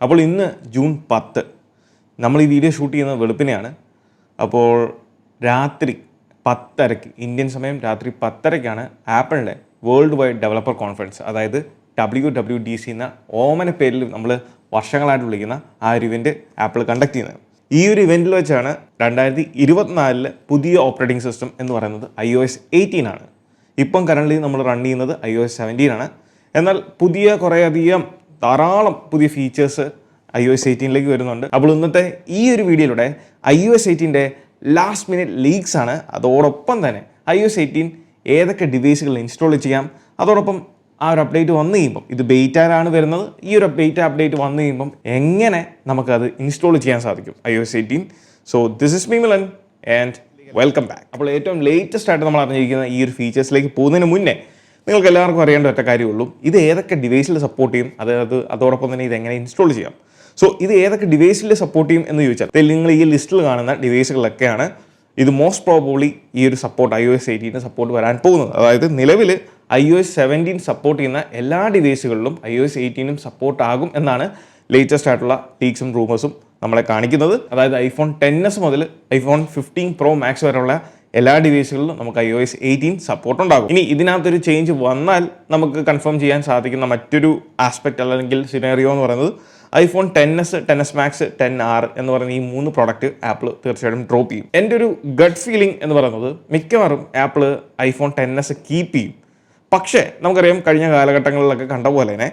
അപ്പോൾ ഇന്ന് ജൂൺ 10 നമ്മൾ ഈ വീഡിയോ ഷൂട്ട് ചെയ്യുന്നത് വെളുപ്പിനെയാണ്. അപ്പോൾ രാത്രി 10:30 ഇന്ത്യൻ സമയം രാത്രി 10:30 ആപ്പിളിൻ്റെ വേൾഡ് വൈഡ് ഡെവലപ്പർ കോൺഫറൻസ്, അതായത് WWDC എന്ന ഓമന പേരിൽ നമ്മൾ വർഷങ്ങളായിട്ട് വിളിക്കുന്ന ആ ഒരു ഇവൻറ്റ് ആപ്പിൾ കണ്ടക്ട് ചെയ്യുന്നത്. ഈ ഒരു ഇവൻറ്റിൽ വെച്ചാണ് 2024 പുതിയ ഓപ്പറേറ്റിംഗ് സിസ്റ്റം എന്ന് പറയുന്നത് iOS 18 ആണ്. ഇപ്പം കറൻ്റ് നമ്മൾ റൺ ചെയ്യുന്നത് iOS 17 ആണ്. എന്നാൽ പുതിയ കുറേയധികം ധാരാളം പുതിയ ഫീച്ചേഴ്സ് iOS 18 വരുന്നുണ്ട്. അപ്പോൾ ഇന്നത്തെ ഈ ഒരു വീഡിയോയിലൂടെ iOS 18 ലാസ്റ്റ് മിനിറ്റ് ലീക്സ് ആണ്. അതോടൊപ്പം തന്നെ iOS 18 ഏതൊക്കെ ഡിവൈസുകൾ ഇൻസ്റ്റാൾ ചെയ്യാം, അതോടൊപ്പം ആ ഒരു അപ്ഡേറ്റ് വന്നു കഴിയുമ്പം, ഇത് ബെയ്റ്റയിലാണ് വരുന്നത്, ഈ ഒരു ബെയ്റ്റ അപ്ഡേറ്റ് വന്നു കഴിയുമ്പം എങ്ങനെ നമുക്കത് ഇൻസ്റ്റാൾ ചെയ്യാൻ സാധിക്കും iOS 18. So this is me Milan and welcome back. അപ്പോൾ ഏറ്റവും ലേറ്റസ്റ്റ് ആയിട്ട് നമ്മൾ അറിഞ്ഞിരിക്കുന്ന ഈ ഒരു ഫീച്ചേഴ്സിലേക്ക് പോകുന്നതിന് മുന്നേ നിങ്ങൾക്ക് എല്ലാവർക്കും അറിയേണ്ട ഒറ്റ കാര്യമുള്ളൂ, ഇത് ഏതൊക്കെ ഡിവൈസിൽ സപ്പോർട്ട് ചെയ്യും, അതോടൊപ്പം തന്നെ ഇത് എങ്ങനെ ഇൻസ്റ്റാൾ ചെയ്യാം. സോ ഇത് ഏതൊക്കെ ഡിവൈസിൽ സപ്പോർട്ട് ചെയ്യും എന്ന് ചോദിച്ചാൽ നിങ്ങൾ ഈ ലിസ്റ്റിൽ കാണുന്ന ഡിവൈസുകളിലൊക്കെയാണ് ഇത് മോസ്റ്റ് പ്രോബബ്ലി ഈ ഒരു സപ്പോർട്ട് iOS 18 സപ്പോർട്ട് വരാൻ പോകുന്നത്. അതായത് നിലവിൽ iOS 17 സപ്പോർട്ട് ചെയ്യുന്ന എല്ലാ ഡിവൈസുകളിലും iOS 18 സപ്പോർട്ട് ആകും എന്നാണ് ലേറ്റസ്റ്റ് ആയിട്ടുള്ള ലീക്സും റൂമേഴ്സും നമ്മളെ കാണിക്കുന്നത്. അതായത് iPhone XS മുതൽ iPhone 15 Pro Max വരെയുള്ള എല്ലാ ഡിവൈസുകളിലും നമുക്ക് iOS 18 സപ്പോർട്ട് ഉണ്ടാകും. ഇനി ഇതിനകത്തൊരു ചേഞ്ച് വന്നാൽ നമുക്ക് കൺഫേം ചെയ്യാൻ സാധിക്കുന്ന മറ്റൊരു ആസ്പെക്റ്റ് അല്ലെങ്കിൽ സിനാരിയോ എന്ന് പറയുന്നത് iPhone XS, XS Max, XR എന്ന് പറയുന്ന ഈ 3 പ്രോഡക്റ്റ് ആപ്പിൾ തീർച്ചയായിട്ടും ഡ്രോപ്പ് ചെയ്യും. എൻ്റെ ഒരു ഗട്ട് ഫീലിംഗ് എന്ന് പറയുന്നത് മിക്കവാറും ആപ്പിൾ iPhone XS കീപ്പ് ചെയ്യും. പക്ഷേ നമുക്കറിയാം, കഴിഞ്ഞ കാലഘട്ടങ്ങളിലൊക്കെ കണ്ട പോലെ തന്നെ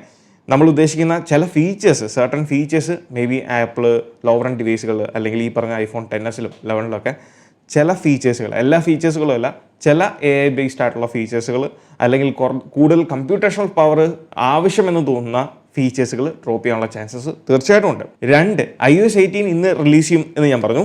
നമ്മൾ ഉദ്ദേശിക്കുന്ന ചില features, certain features may be Apple lower end ഡിവൈസുകൾ അല്ലെങ്കിൽ ഈ പറഞ്ഞ iPhone XSലും 11ലൊക്കെ ചില ഫീച്ചേഴ്സുകൾ, എല്ലാ ഫീച്ചേഴ്സുകളും അല്ല, ചില AI ബേസ്ഡ് ആയിട്ടുള്ള ഫീച്ചേഴ്സുകൾ അല്ലെങ്കിൽ കൂടുതൽ കമ്പ്യൂട്ടേഷണൽ പവർ ആവശ്യമെന്ന് തോന്നുന്ന ഫീച്ചേഴ്സുകൾ ഡ്രോപ്പ് ചെയ്യാനുള്ള ചാൻസസ് തീർച്ചയായിട്ടും ഉണ്ട്. 2, iOS 18 ഇന്ന് റിലീസ് ചെയ്യും എന്ന് ഞാൻ പറഞ്ഞു.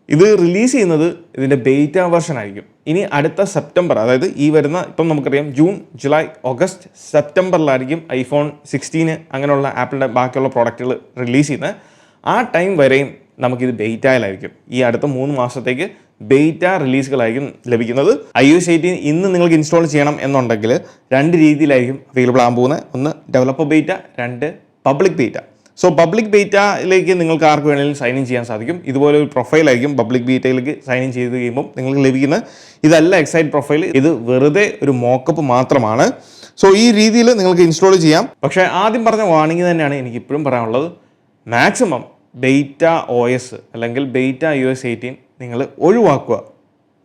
ഇത് റിലീസ് ചെയ്യുന്നത് ഇതിൻ്റെ ബെയ്റ്റ വെർഷൻ ആയിരിക്കും. ഇനി അടുത്ത സെപ്റ്റംബർ, അതായത് ഈ വരുന്ന, ഇപ്പം നമുക്കറിയാം ജൂൺ, ജൂലൈ, ഓഗസ്റ്റ്, സെപ്റ്റംബറിലായിരിക്കും iPhone 16 അങ്ങനെയുള്ള ആപ്പിളിൻ്റെ ബാക്കിയുള്ള പ്രോഡക്റ്റുകൾ റിലീസ് ചെയ്യുന്നത്. ആ ടൈം വരെയും നമുക്കിത് ബെയ്റ്റയിലായിരിക്കും. ഈ അടുത്ത 3 മാസത്തേക്ക് ബെയ്റ്റ റിലീസുകളായിരിക്കും ലഭിക്കുന്നത്. iOS 18 ഇന്ന് നിങ്ങൾക്ക് ഇൻസ്റ്റാൾ ചെയ്യണം എന്നുണ്ടെങ്കിൽ 2 രീതിയിലായിരിക്കും അവൈലബിൾ ആകാൻ പോകുന്നത്. ഒന്ന് ഡെവലപ്പർ ബെയ്റ്റ, 2 പബ്ലിക് ബെയ്റ്റ. സോ പബ്ലിക് ബെയ്റ്റയിലേക്ക് നിങ്ങൾക്ക് ആർക്ക് വേണമെങ്കിലും സൈൻ ഇൻ ചെയ്യാൻ സാധിക്കും. ഇതുപോലെ ഒരു പ്രൊഫൈലായിരിക്കും പബ്ലിക് ബെയ്റ്റയിലേക്ക് സൈൻ ഇൻ ചെയ്ത് കഴിയുമ്പോൾ നിങ്ങൾക്ക് ലഭിക്കുന്ന ഇതല്ല എക്സൈറ്റ് പ്രൊഫൈൽ, ഇത് വെറുതെ ഒരു മോക്കപ്പ് മാത്രമാണ്. സോ ഈ രീതിയിൽ നിങ്ങൾക്ക് ഇൻസ്റ്റാൾ ചെയ്യാം. പക്ഷേ ആദ്യം പറഞ്ഞ വാർണിംഗ് തന്നെയാണ് എനിക്ക് ഇപ്പോഴും പറയാനുള്ളത്. മാക്സിമം ബെയ്റ്റ OS അല്ലെങ്കിൽ ബെയ്റ്റ iOS 18 നിങ്ങൾ ഒഴിവാക്കുക,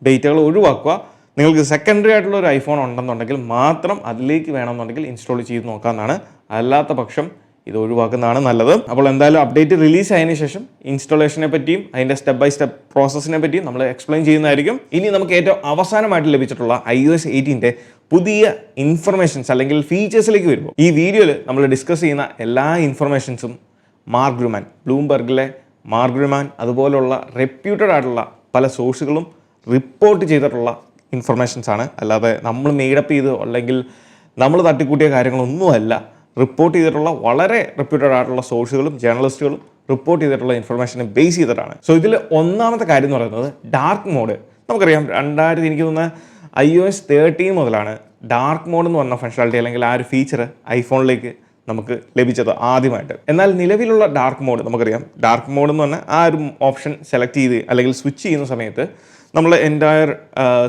ബെയ്റ്റകൾ ഒഴിവാക്കുക. നിങ്ങൾക്ക് സെക്കൻഡറി ആയിട്ടുള്ള ഒരു ഐഫോൺ ഉണ്ടെന്നുണ്ടെങ്കിൽ മാത്രം അതിലേക്ക് വേണമെന്നുണ്ടെങ്കിൽ ഇൻസ്റ്റാൾ ചെയ്ത് നോക്കാമെന്നാണ്. അല്ലാത്ത പക്ഷം ഇത് ഒഴിവാക്കുന്നതാണ് നല്ലത്. അപ്പോൾ എന്തായാലും അപ്ഡേറ്റ് റിലീസ് ആയതിനു ശേഷം ഇൻസ്റ്റാളേഷനെ പറ്റിയും അതിൻ്റെ സ്റ്റെപ്പ് ബൈ സ്റ്റെപ്പ് പ്രോസസ്സിനെ പറ്റിയും നമ്മൾ എക്സ്പ്ലെയിൻ ചെയ്യുന്നതായിരിക്കും. ഇനി നമുക്ക് ഏറ്റവും അവസാനമായിട്ട് ലഭിച്ചിട്ടുള്ള iOS 18 പുതിയ ഇൻഫർമേഷൻസ് അല്ലെങ്കിൽ ഫീച്ചേഴ്സിലേക്ക് വരുമ്പോൾ ഈ വീഡിയോയിൽ നമ്മൾ ഡിസ്കസ് ചെയ്യുന്ന എല്ലാ ഇൻഫർമേഷൻസും മാർക്ക് ഗ്രുമാൻ, ബ്ലൂംബർഗിലെ മാർക്ക് ഗ്രുമാൻ അതുപോലുള്ള റെപ്യൂട്ടഡ് ആയിട്ടുള്ള പല സോഴ്സുകളും റിപ്പോർട്ട് ചെയ്തിട്ടുള്ള ഇൻഫർമേഷൻസ് ആണ്. അല്ലാതെ നമ്മൾ മെയ്ഡപ്പ് ചെയ്ത് അല്ലെങ്കിൽ നമ്മൾ തട്ടിക്കൂട്ടിയ കാര്യങ്ങളൊന്നുമല്ല. റിപ്പോർട്ട് ചെയ്തിട്ടുള്ള വളരെ റെപ്യൂട്ടഡ് ആയിട്ടുള്ള സോഴ്സുകളും ജേർണലിസ്റ്റുകളും റിപ്പോർട്ട് ചെയ്തിട്ടുള്ള ഇൻഫർമേഷനെ ബേസ് ചെയ്തിട്ടാണ്. സോ ഇതിൽ ഒന്നാമത്തെ കാര്യം എന്ന് പറയുന്നത് ഡാർക്ക് മോഡ്. നമുക്കറിയാം എനിക്ക് തോന്നുന്നത് iOS 13 മുതലാണ് ഡാർക്ക് മോഡ് എന്ന് പറഞ്ഞ ഫങ്ഷനാലിറ്റി അല്ലെങ്കിൽ ആ ഒരു ഫീച്ചർ ഐഫോണിലേക്ക് നമുക്ക് ലഭിച്ചത് ആദ്യമായിട്ട്. എന്നാൽ നിലവിലുള്ള ഡാർക്ക് മോഡ് നമുക്കറിയാം, ഡാർക്ക് മോഡ് എന്ന് പറഞ്ഞാൽ ആ ഒരു ഓപ്ഷൻ സെലക്ട് ചെയ്ത് അല്ലെങ്കിൽ സ്വിച്ച് ചെയ്യുന്ന സമയത്ത് നമ്മൾ എൻറ്റയർ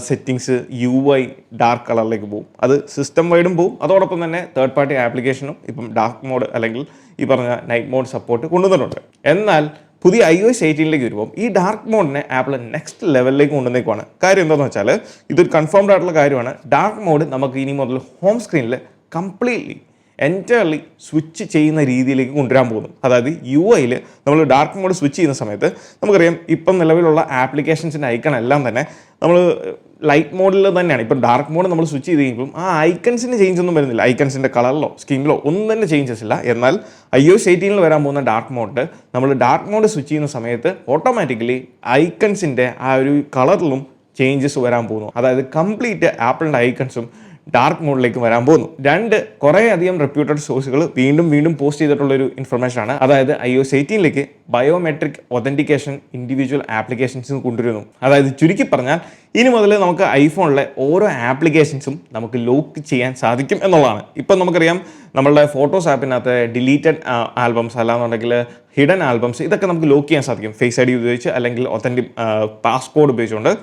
സെറ്റിങ്സ് UI ഡാർക്ക് കളറിലേക്ക് പോകും. അത് സിസ്റ്റം വൈഡും പോകും, അതോടൊപ്പം തന്നെ തേർഡ് പാർട്ടി ആപ്ലിക്കേഷനും ഇപ്പം ഡാർക്ക് മോഡ് അല്ലെങ്കിൽ ഈ പറഞ്ഞ നൈറ്റ് മോഡ് സപ്പോർട്ട് കൊണ്ടുവന്നിട്ടുണ്ട്. എന്നാൽ പുതിയ iOS 18 വരുമ്പോൾ ഈ ഡാർക്ക് മോഡിനെ ആപ്പിൾ നെക്സ്റ്റ് ലെവലിലേക്ക് കൊണ്ടുവന്നേക്കുവാണ്. കാര്യം എന്താണെന്ന് വെച്ചാൽ ഇതൊരു കൺഫേംഡ് ആയിട്ടുള്ള കാര്യമാണ്. ഡാർക്ക് മോഡ് നമുക്ക് ഇനി മുതൽ ഹോം സ്ക്രീനിൽ കംപ്ലീറ്റ്ലി എൻറ്റയർലി സ്വിച്ച് ചെയ്യുന്ന രീതിയിലേക്ക് കൊണ്ടുവരാൻ പോകുന്നു. അതായത് UIയിൽ നമ്മൾ ഡാർക്ക് മോഡ് സ്വിച്ച് ചെയ്യുന്ന സമയത്ത് നമുക്കറിയാം ഇപ്പം നിലവിലുള്ള ആപ്ലിക്കേഷൻസിൻ്റെ ഐക്കൺ എല്ലാം തന്നെ നമ്മൾ ലൈറ്റ് മോഡിൽ തന്നെയാണ്. ഇപ്പം ഡാർക്ക് മോഡ് നമ്മൾ സ്വിച്ച് ചെയ്ത് കഴിയുമ്പോൾ ആ ഐക്കൺസിന് ചേഞ്ച് ഒന്നും വരുന്നില്ല. ഐക്കൺസിൻ്റെ കളറിലോ സ്കിന്നിലോ ഒന്നും തന്നെ ചേഞ്ചസ് ഇല്ല. എന്നാൽ iOS 18 വരാൻ പോകുന്ന ഡാർക്ക് മോഡ് നമ്മൾ ഡാർക്ക് മോഡ് സ്വിച്ച് ചെയ്യുന്ന സമയത്ത് ഓട്ടോമാറ്റിക്കലി ഐക്കൺസിൻ്റെ ആ ഒരു കളറിലും ചേഞ്ചസ് വരാൻ പോകുന്നു. അതായത് കംപ്ലീറ്റ് ആപ്പിളിൻ്റെ ഐക്കൺസും ഡാർക്ക് മോഡിലേക്ക് വരാൻ പോകുന്നു. കുറേ അധികം റെപ്യൂട്ടഡ് സോഴ്സുകൾ വീണ്ടും പോസ്റ്റ് ചെയ്തിട്ടുള്ളൊരു ഇൻഫർമേഷനാണ്. അതായത് iOS 18ലേക്ക് ബയോമെട്രിക് ഒതന്റിക്കേഷൻ ഇൻഡിവിജ്വൽ ആപ്ലിക്കേഷൻസ് കൊണ്ടുവരുന്നു. അതായത് ചുരുക്കി പറഞ്ഞാൽ ഇനി മുതൽ നമുക്ക് ഐഫോണിലെ ഓരോ ആപ്ലിക്കേഷൻസും നമുക്ക് ലോക്ക് ചെയ്യാൻ സാധിക്കും എന്നുള്ളതാണ്. ഇപ്പം നമുക്കറിയാം നമ്മളുടെ ഫോട്ടോസ് ആപ്പിനകത്ത് ഡിലീറ്റഡ് ആൽബംസ് അല്ലാന്നുണ്ടെങ്കിൽ ഹിഡൻ ആൽബംസ് ഇതൊക്കെ നമുക്ക് ലോക്ക് ചെയ്യാൻ സാധിക്കും ഫേസ് ഐ ഡി ഉപയോഗിച്ച് അല്ലെങ്കിൽ ഒതന്റിക് പാസ്കോഡ് ഉപയോഗിച്ചുകൊണ്ട്.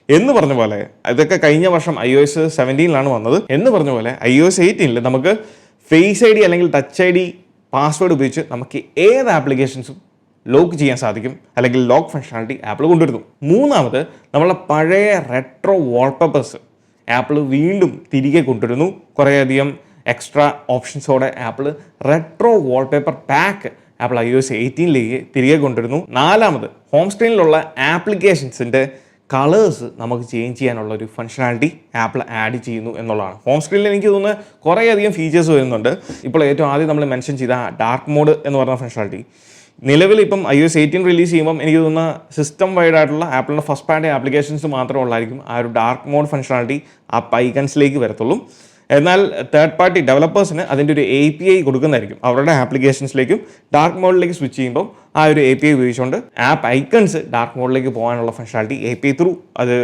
എന്ന് പറഞ്ഞ പോലെ ഇതൊക്കെ കഴിഞ്ഞ വർഷം iOS 17ലാണ് വന്നത്. എന്ന് പറഞ്ഞ പോലെ iOS 18ൽ നമുക്ക് ഫേസ് ഐ ഡി അല്ലെങ്കിൽ ടച്ച് ഐ ഡി പാസ്വേഡ് ഉപയോഗിച്ച് നമുക്ക് ഏത് ആപ്ലിക്കേഷൻസും ലോക്ക് ചെയ്യാൻ സാധിക്കും, അല്ലെങ്കിൽ ലോക്ക് ഫങ്ഷനാലിറ്റി ആപ്പിൾ കൊണ്ടുവരുന്നു. മൂന്നാമത് നമ്മളെ പഴയ റെട്രോ വാൾപേപ്പേഴ്സ് ആപ്പിൾ വീണ്ടും തിരികെ കൊണ്ടുവരുന്നു. കുറേയധികം എക്സ്ട്രാ ഓപ്ഷൻസോടെ Apple retro wallpaper pack Apple iOS 18ലേക്ക് തിരികെ കൊണ്ടുവരുന്നു. നാലാമത് ഹോം സ്ക്രീനിലുള്ള ആപ്ലിക്കേഷൻസിൻ്റെ കളേഴ്സ് നമുക്ക് ചേഞ്ച് ചെയ്യാനുള്ള ഒരു ഫങ്ഷനാലിറ്റി ആപ്പിൾ ആഡ് ചെയ്യുന്നു എന്നുള്ളതാണ്. ഹോം സ്ക്രീനിൽ എനിക്ക് തോന്നുന്നത് കുറേയധികം ഫീച്ചേഴ്സ് വരുന്നുണ്ട്. ഇപ്പോൾ ഏറ്റവും ആദ്യം നമ്മൾ മെൻഷൻ ചെയ്ത ഡാർക്ക് മോഡ് എന്ന് പറഞ്ഞ ഫങ്ഷനാലിറ്റി നിലവിൽ ഇപ്പം iOS 18 റിലീസ് ചെയ്യുമ്പം എനിക്ക് തോന്നുന്ന സിസ്റ്റം വൈഡ് ആയിട്ടുള്ള ആപ്പിളിൻ്റെ ഫസ്റ്റ് പാർട്ടി ആപ്ലിക്കേഷൻസ് മാത്രമേ ഉള്ളായിരിക്കും ആ ഒരു ഡാർക്ക് മോഡ് ഫങ്ഷനാലിറ്റി ആ ഐക്കൺസിലേക്ക് വരത്തുള്ളൂ. എന്നാൽ തേർഡ് പാർട്ടി ഡെവലപ്പേഴ്സിന് അതിൻ്റെ ഒരു API കൊടുക്കുന്നതായിരിക്കും. അവരുടെ ആപ്ലിക്കേഷൻസിലേക്കും ഡാർക്ക് മോഡിലേക്ക് സ്വിച്ച് ചെയ്യുമ്പോൾ ആ ഒരു API ഉപയോഗിച്ചുകൊണ്ട് ആപ്പ് ഐക്കൺസ് ഡാർക്ക് മോഡിലേക്ക് പോകാനുള്ള ഫങ്ഷനാലിറ്റി API ത്രൂ അത്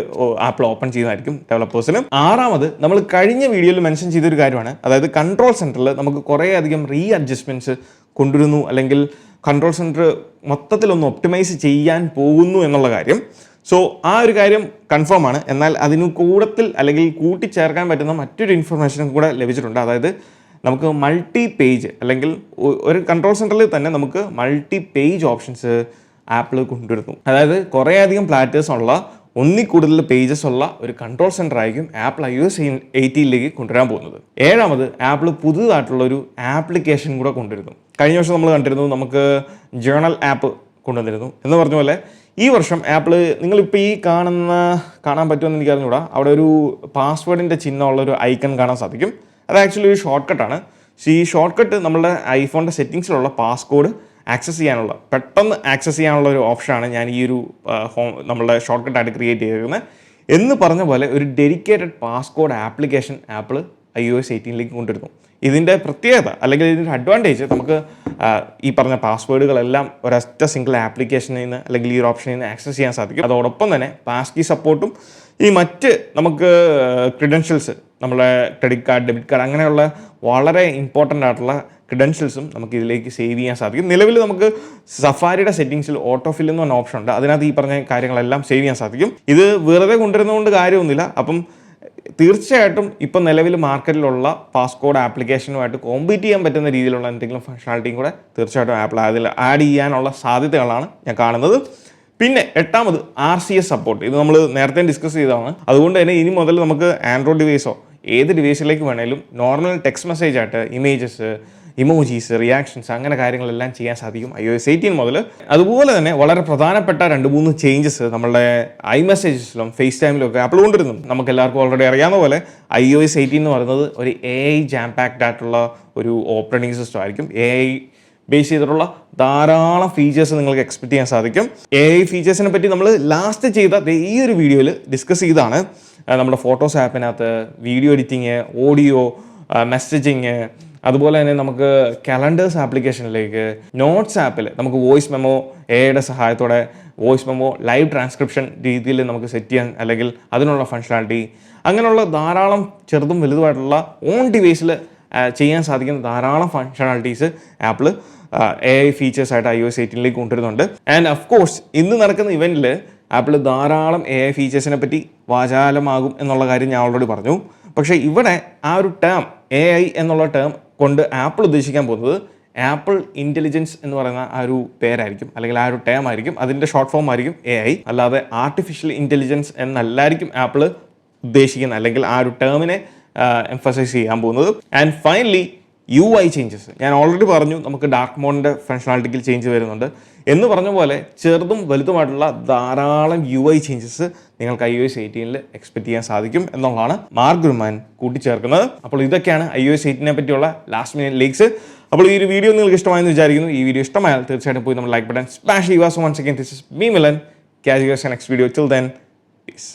ആപ്പിൾ ഓപ്പൺ ചെയ്യുന്നതായിരിക്കും ഡെവലപ്പേഴ്സിന്. ആറാമത് നമ്മൾ കഴിഞ്ഞ വീഡിയോയിൽ മെൻഷൻ ചെയ്തൊരു കാര്യമാണ്, അതായത് കൺട്രോൾ സെൻറ്ററിൽ നമുക്ക് കുറേയധികം അഡ്ജസ്റ്റ്മെൻറ്റ്സ് കൊണ്ടുവരുന്നു, അല്ലെങ്കിൽ കൺട്രോൾ സെൻറ്റർ മൊത്തത്തിലൊന്ന് ഒപ്റ്റിമൈസ് ചെയ്യാൻ പോകുന്നു എന്നുള്ള കാര്യം. സോ ആ ഒരു കാര്യം കൺഫേം ആണ്. എന്നാൽ അതിന് കൂടത്തിൽ അല്ലെങ്കിൽ കൂട്ടിച്ചേർക്കാൻ പറ്റുന്ന മറ്റൊരു ഇൻഫർമേഷനും കൂടെ ലഭിച്ചിട്ടുണ്ട്. അതായത് നമുക്ക് മൾട്ടി പേജ് അല്ലെങ്കിൽ ഒരു കൺട്രോൾ സെൻറ്ററിൽ തന്നെ നമുക്ക് മൾട്ടി പേജ് ഓപ്ഷൻസ് ആപ്പിൾ കൊണ്ടുവരുന്നു. അതായത് കുറേയധികം പ്ലാറ്റേഴ്സ് ഉള്ള ഒന്നിൽ കൂടുതൽ പേജസ് ഉള്ള ഒരു കൺട്രോൾ സെൻറ്റർ ആയിരിക്കും ആപ്പിൾ iOS 18ലേക്ക് കൊണ്ടുവരാൻ പോകുന്നത്. ഏഴാമത് ആപ്പിൾ പുതുതായിട്ടുള്ള ഒരു ആപ്ലിക്കേഷൻ കൂടെ കൊണ്ടുവരുന്നു. കഴിഞ്ഞ വർഷം നമ്മൾ കണ്ടിരുന്നു നമുക്ക് ജേണൽ ആപ്പ് കൊണ്ടുവന്നിരുന്നു. എന്ന് പറഞ്ഞ പോലെ ഈ വർഷം ആപ്പിൾ നിങ്ങളിപ്പോൾ ഈ കാണാൻ പറ്റുമെന്ന് എനിക്ക് അറിഞ്ഞുകൂടാ, അവിടെ ഒരു പാസ്വേഡിൻ്റെ ചിഹ്നമുള്ളൊരു ഐക്കൺ കാണാൻ സാധിക്കും. അത് ആക്ച്വലി ഒരു ഷോർട്ട് കട്ടാണ്. ഈ ഷോർട്ട് കട്ട് നമ്മുടെ ഐഫോണിൻ്റെ സെറ്റിങ്സിലുള്ള പാസ്കോഡ് പെട്ടെന്ന് ആക്സസ് ചെയ്യാനുള്ള ഒരു ഓപ്ഷനാണ് ഞാൻ ഈ ഒരു നമ്മളുടെ ഷോർട്ട് കട്ടായിട്ട് ക്രിയേറ്റ് ചെയ്തിരിക്കുന്നത്. എന്ന് പറഞ്ഞ പോലെ ഒരു dedicated passcode application apple iOS 18ലേക്ക് കൊണ്ടുവരുന്നു. ഇതിൻ്റെ പ്രത്യേകത അല്ലെങ്കിൽ ഇതിൻ്റെ അഡ്വാൻറ്റേജ് നമുക്ക് ഈ പറഞ്ഞ പാസ്വേഡുകളെല്ലാം ഒരൊറ്റ സിംഗിൾ ആപ്ലിക്കേഷനിൽ നിന്ന് അല്ലെങ്കിൽ ഈ ഒരു ഓപ്ഷനിൽ നിന്ന് ആക്സസ് ചെയ്യാൻ സാധിക്കും. അതോടൊപ്പം തന്നെ പാസ് കീ സപ്പോർട്ടും ഈ മറ്റ് നമുക്ക് ക്രെഡൻഷ്യൽസ് നമ്മളെ ക്രെഡിറ്റ് കാർഡ്, ഡെബിറ്റ് കാർഡ് അങ്ങനെയുള്ള വളരെ ഇമ്പോർട്ടൻ്റ് ആയിട്ടുള്ള ക്രെഡൻഷ്യൽസും നമുക്ക് ഇതിലേക്ക് സേവ് ചെയ്യാൻ സാധിക്കും. നിലവിൽ നമുക്ക് സഫാരിയുടെ സെറ്റിങ്സിൽ ഓട്ടോ ഫിൽ എന്ന് പറഞ്ഞ ഓപ്ഷൻ ഉണ്ട്. അതിനകത്ത് ഈ പറഞ്ഞ കാര്യങ്ങളെല്ലാം സേവ് ചെയ്യാൻ സാധിക്കും. ഇത് വെറുതെ കൊണ്ടുവരുന്നതുകൊണ്ട് കാര്യമൊന്നുമില്ല. അപ്പം തീർച്ചയായിട്ടും ഇപ്പം നിലവിൽ മാർക്കറ്റിലുള്ള പാസ്കോഡ് ആപ്ലിക്കേഷനുമായിട്ട് കോമ്പീറ്റ് ചെയ്യാൻ പറ്റുന്ന രീതിയിലുള്ള എന്തെങ്കിലും ഫങ്ഷനാലിറ്റിയും കൂടെ തീർച്ചയായിട്ടും ആപ്പിൾ അതിൽ ആഡ് ചെയ്യാനുള്ള സാധ്യതകളാണ് ഞാൻ കാണുന്നത്. പിന്നെ എട്ടാമത് RCS സപ്പോർട്ട്. ഇത് നമ്മൾ നേരത്തെ ഡിസ്കസ് ചെയ്തതാണ്. അതുകൊണ്ട് തന്നെ ഇനി മുതൽ നമുക്ക് ആൻഡ്രോയിഡ് ഡിവൈസോ ഏത് ഡിവൈസിലേക്ക് വേണേലും നോർമൽ ടെക്സ്റ്റ് മെസ്സേജ് ആയിട്ട് ഇമേജസ്, ഇമോജീസ്, റിയാക്ഷൻസ് അങ്ങനെ കാര്യങ്ങളെല്ലാം ചെയ്യാൻ സാധിക്കും iOS 18 മുതൽ. അതുപോലെ തന്നെ വളരെ പ്രധാനപ്പെട്ട 2-3 ചേഞ്ചസ് നമ്മളുടെ iMessagesലും ഫേസ് ടൈമിലും ഒക്കെ ആപ്പിൾ കൊണ്ടുവരുന്നു. നമുക്ക് എല്ലാവർക്കും ഓൾറെഡി അറിയാവുന്ന പോലെ iOS 18 എന്ന് പറയുന്നത് ഒരു AI ജാം പാക്ഡ് ആയിട്ടുള്ള ഒരു ഓപ്പറേറ്റിംഗ് സിസ്റ്റം ആയിരിക്കും. AI ബേസ് ചെയ്തിട്ടുള്ള ധാരാളം ഫീച്ചേഴ്സ് നിങ്ങൾക്ക് എക്സ്പെക്ട് ചെയ്യാൻ സാധിക്കും. AI ഫീച്ചേഴ്സിനെ പറ്റി നമ്മൾ ലാസ്റ്റ് ചെയ്ത ഈ ഒരു വീഡിയോയിൽ ഡിസ്കസ് ചെയ്താണ്. നമ്മുടെ ഫോട്ടോസ് ആപ്പിനകത്ത് വീഡിയോ എഡിറ്റിങ്, ഓഡിയോ, മെസ്സേജിങ്, അതുപോലെ തന്നെ നമുക്ക് കലണ്ടേഴ്സ് ആപ്ലിക്കേഷനിലേക്ക് നോട്ട്സ് ആപ്പിൽ നമുക്ക് വോയിസ് മെമ്മോ AIയുടെ സഹായത്തോടെ വോയിസ് മെമ്മോ ലൈവ് ട്രാൻസ്ക്രിപ്ഷൻ രീതിയിൽ നമുക്ക് സെറ്റ് ചെയ്യാൻ അല്ലെങ്കിൽ അതിനുള്ള ഫങ്ഷനാലിറ്റി, അങ്ങനെയുള്ള ധാരാളം ചെറുതും വലുതുമായിട്ടുള്ള ഓൺ ഡിവൈസിൽ ചെയ്യാൻ സാധിക്കുന്ന ധാരാളം ഫങ്ഷനാലിറ്റീസ് ആപ്പിൾ AI ഫീച്ചേഴ്സായിട്ട് iOS 18ലേക്ക് കൊണ്ടുവരുന്നുണ്ട്. ആൻഡ് ഓഫ് കോഴ്സ് ഇന്ന് നടക്കുന്ന ഇവൻറ്റിൽ ആപ്പിൾ ധാരാളം AI ഫീച്ചേഴ്സിനെ പറ്റി വാചാലമാകും എന്നുള്ള കാര്യം ഞാൻ ഓൾറെഡി പറഞ്ഞു. പക്ഷേ ഇവിടെ ആ ഒരു ടേം AI എന്നുള്ള ടേം കൊണ്ട് ആപ്പിൾ ഉദ്ദേശിക്കാൻ പോകുന്നത് ആപ്പിൾ ഇൻ്റലിജൻസ് എന്ന് പറയുന്ന ആ ഒരു പേരായിരിക്കും, അല്ലെങ്കിൽ ആ ഒരു ടേം ആയിരിക്കും. അതിൻ്റെ ഷോർട്ട് ഫോം ആയിരിക്കും AI, അല്ലാതെ ആർട്ടിഫിഷ്യൽ ഇൻ്റലിജൻസ് എന്നല്ലായിരിക്കും ആപ്പിൾ ഉദ്ദേശിക്കുന്നത്, അല്ലെങ്കിൽ ആ ഒരു ടേമിനെ എംഫസൈസ് ചെയ്യാൻ പോകുന്നത്. And finally UI changes. ഞാൻ ഓൾറെഡി പറഞ്ഞു നമുക്ക് ഡാർക്ക് മോഡിൻ്റെ ഫങ്ഷനാലിറ്റിയിൽ ചേഞ്ച് വരുന്നുണ്ട് എന്ന് പറഞ്ഞ പോലെ ചെറുതും വലുതുമായിട്ടുള്ള ധാരാളം UI ചേഞ്ചസ് നിങ്ങൾക്ക് iOS 18ൽ എക്സ്പെക്ട് ചെയ്യാൻ സാധിക്കും എന്നുള്ളതാണ് മാർക്ക് ഗുർമാൻ കൂട്ടിച്ചേർക്കുന്നത്. അപ്പോൾ ഇതൊക്കെയാണ് iOS 18നെ പറ്റിയുള്ള ലാസ്റ്റ് മിനിറ്റ് ലീക്സ്. അപ്പോൾ ഈ ഒരു വീഡിയോ നിങ്ങൾക്ക് ഇഷ്ടമായെന്ന് വിചാരിക്കുന്നു. ഈ വീഡിയോ ഇഷ്ടമായാൽ തീർച്ചയായിട്ടും പോയി നമ്മൾ ലൈക്ക് ബട്ടൺ സ്മാഷ് ചെയ്യുക. So once again this is me Milan. Catch you guys next video. Till then piece.